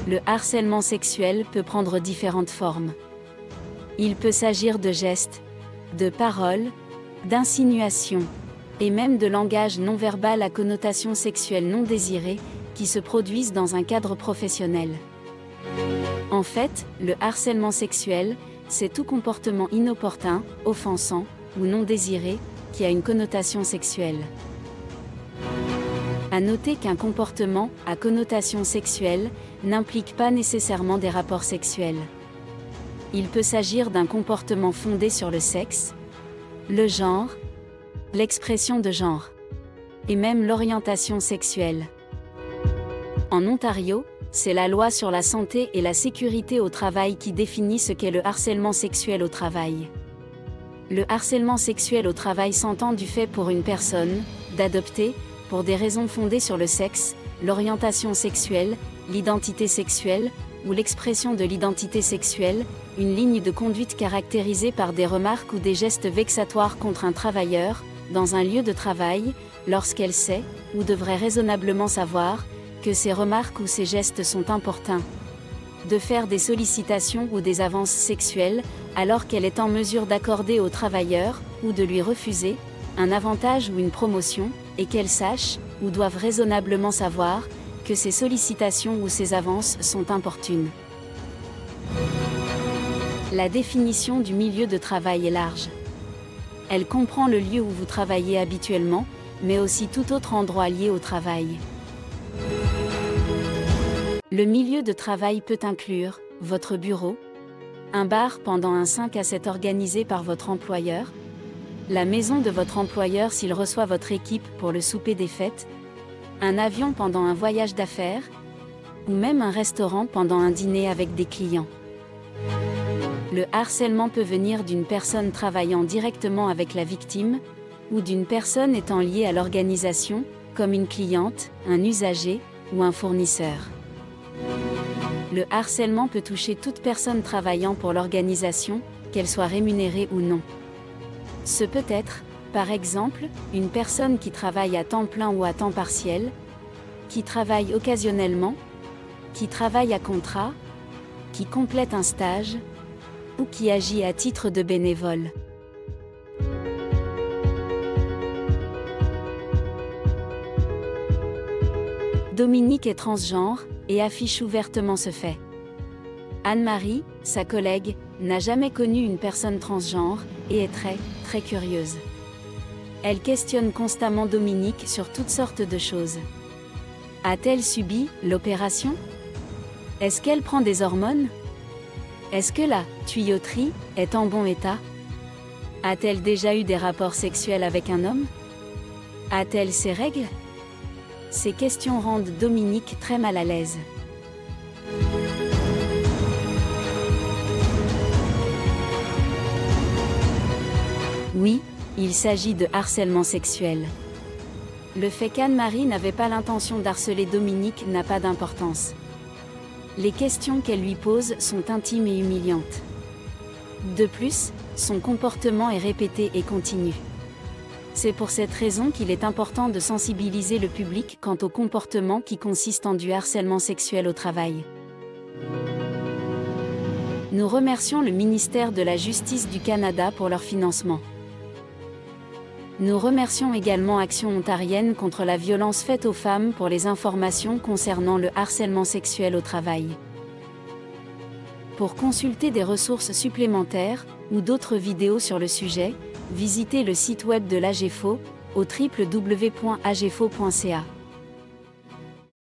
Le harcèlement sexuel peut prendre différentes formes. Il peut s'agir de gestes, de paroles, d'insinuations, et même de langage non verbal à connotation sexuelle non désirée, qui se produisent dans un cadre professionnel. En fait, le harcèlement sexuel, c'est tout comportement inopportun, offensant, ou non désiré, qui a une connotation sexuelle. À noter qu'un comportement, à connotation sexuelle, n'implique pas nécessairement des rapports sexuels. Il peut s'agir d'un comportement fondé sur le sexe, le genre, l'expression de genre, et même l'orientation sexuelle. En Ontario, c'est la loi sur la santé et la sécurité au travail qui définit ce qu'est le harcèlement sexuel au travail. Le harcèlement sexuel au travail s'entend du fait pour une personne, d'adopter, pour des raisons fondées sur le sexe, l'orientation sexuelle, l'identité sexuelle, ou l'expression de l'identité sexuelle, une ligne de conduite caractérisée par des remarques ou des gestes vexatoires contre un travailleur, dans un lieu de travail, lorsqu'elle sait, ou devrait raisonnablement savoir, que ces remarques ou ces gestes sont importuns. De faire des sollicitations ou des avances sexuelles, alors qu'elle est en mesure d'accorder au travailleur, ou de lui refuser, un avantage ou une promotion, et qu'elle sache, ou doive raisonnablement savoir, que ces sollicitations ou ces avances sont importunes. La définition du milieu de travail est large. Elle comprend le lieu où vous travaillez habituellement, mais aussi tout autre endroit lié au travail. Le milieu de travail peut inclure votre bureau, un bar pendant un 5 à 7 organisé par votre employeur, la maison de votre employeur s'il reçoit votre équipe pour le souper des fêtes, un avion pendant un voyage d'affaires, ou même un restaurant pendant un dîner avec des clients. Le harcèlement peut venir d'une personne travaillant directement avec la victime, ou d'une personne étant liée à l'organisation, comme une cliente, un usager, ou un fournisseur. Le harcèlement peut toucher toute personne travaillant pour l'organisation, qu'elle soit rémunérée ou non. Ce peut être, par exemple, une personne qui travaille à temps plein ou à temps partiel, qui travaille occasionnellement, qui travaille à contrat, qui complète un stage, ou qui agit à titre de bénévole. Dominique est transgenre, et affiche ouvertement ce fait. Anne-Marie, sa collègue, n'a jamais connu une personne transgenre, et est très curieuse. Elle questionne constamment Dominique sur toutes sortes de choses. A-t-elle subi l'opération? Est-ce qu'elle prend des hormones? Est-ce que la tuyauterie est en bon état? A-t-elle déjà eu des rapports sexuels avec un homme? A-t-elle ses règles? Ces questions rendent Dominique très mal à l'aise. Oui, il s'agit de harcèlement sexuel. Le fait qu'Anne-Marie n'avait pas l'intention d'harceler Dominique n'a pas d'importance. Les questions qu'elle lui pose sont intimes et humiliantes. De plus, son comportement est répété et continu. C'est pour cette raison qu'il est important de sensibiliser le public quant au comportement qui consiste en du harcèlement sexuel au travail. Nous remercions le ministère de la Justice du Canada pour leur financement. Nous remercions également Action ontarienne contre la violence faite aux femmes pour les informations concernant le harcèlement sexuel au travail. Pour consulter des ressources supplémentaires, ou d'autres vidéos sur le sujet, visitez le site web de l'AGEFO, au www.agefo.ca.